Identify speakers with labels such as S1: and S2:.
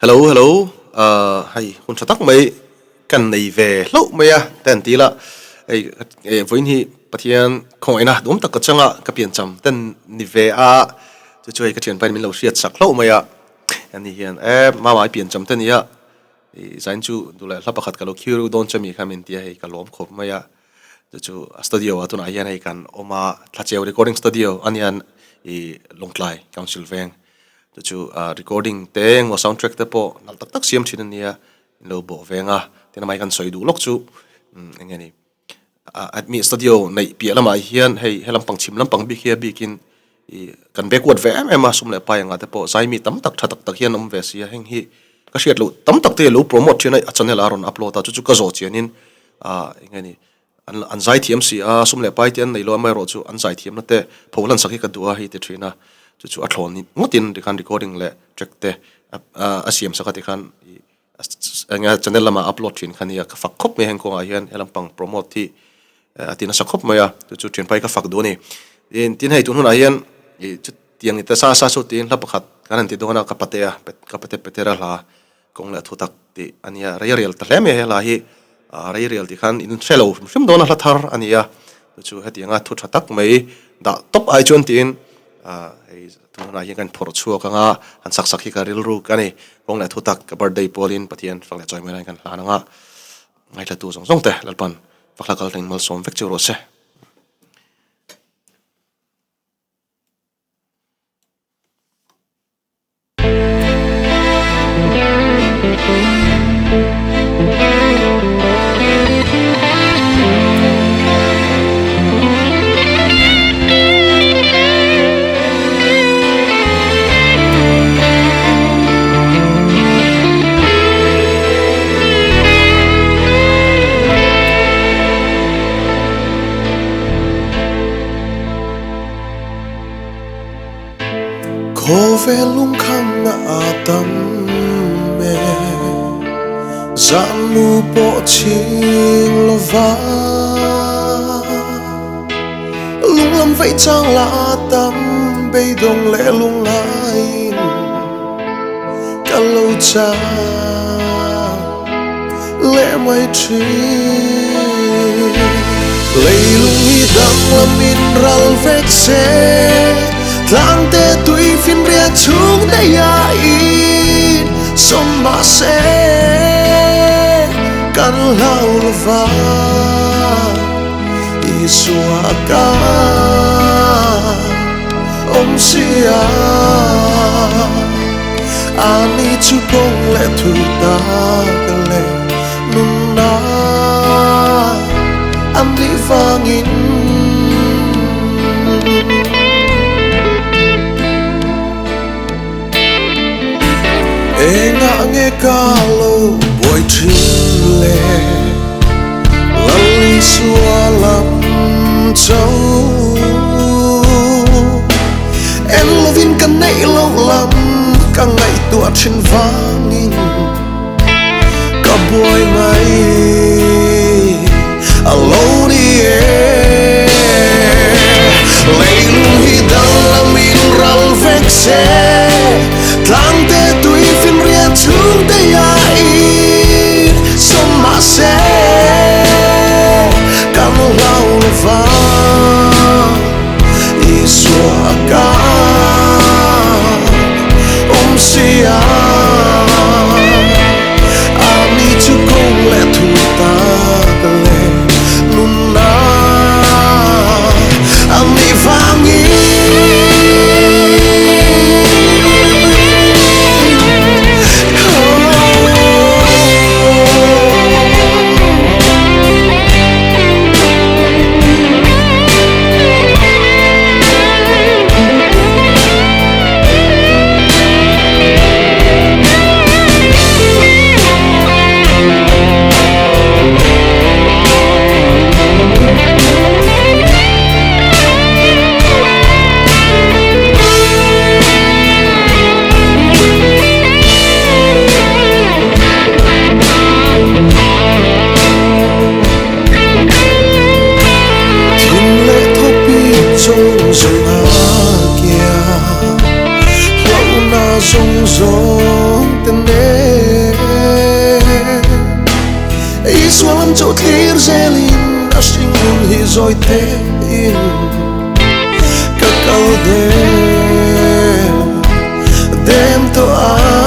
S1: Hello, hello. Hay, hun sa tak mai kan nei ve lo mai a ten ti la. Ai voin hi pathian khoi na dum tak ka changa ka pian cham ten ni ve a chu chu ka chen pai min lo siat sak lo mai a ani hian ma mai pian cham ten ya zain chu dula la pakhat ka lo khiru don chami khamin ti hei ka lawm khop mai a chu studio atuna hian hei kan oma Thlacheu recording studio anian longklai council veng chu recording te ngo soundtrack te po nal tak tak siam thin ania lo bo venga tena mai kan soi du lok chu engeni admi studio nei pi lama hian hei helam pang chim lam pang bi khia bi kin kan backward ve em sum le pa nga te po zai mi tam tak tha tak tak hian ve sia heng hi ka shiat lo tam tak te lo promote chena channel aron upload ta chu ka zo chenin engeni an zai thiam si sum le pai tian nei lo mai ro chu an zai thiam na te pholan sakhi ka duwa hi te thina chu athlon ni ngotin de kan recording le track te asiam sakati khan anga channel lama upload thin khania ka fak khop me heng ko a hian helam pang promote thi atina sakhop maya chu thin pai ka fak do ni tin hei tun hun a hian chu tiang ni ta sa so tin la pakhat kan ti dona ka pate petera la kong la thutak ti ania real ta hlem he la hi real ti khan in selo sim dona la thar ania chu hetianga thu thatak mai da top ai chon tin hei tuna hian kan phor chu ka nga han sak hi ka ril ru ka ni kong la thutak ka birthday polin pathian fang la choi mai kan hla nga ngai la tu song te lalpan fakla kal teng mal sawm vek chu ro se
S2: Ve Hlonchhing na atam me zanu po ching lova lunglam vei chang la atam be dong le lungain kalau cha le mai chi leilung hi dang lamin ral vek se lang te tui fin ria chung de ya in sawmna se kan lau lova isuaka sia ani chu kong le thu ta ka le nun na ami vangin nga nghe calo boy chile lali xua lam châu em lovin kan nei lâu lắm cả ngày tua trên vangin cả boy ngày alo đi lấy luôn hi dang lam in ral vek se lang te tui fin ria chung te ya in sawmna se kan lau lova isuaka sia ani chu kong le thu ta le nun na ami vangi rong rong tên hi rồi thế in các câu đêm đêm to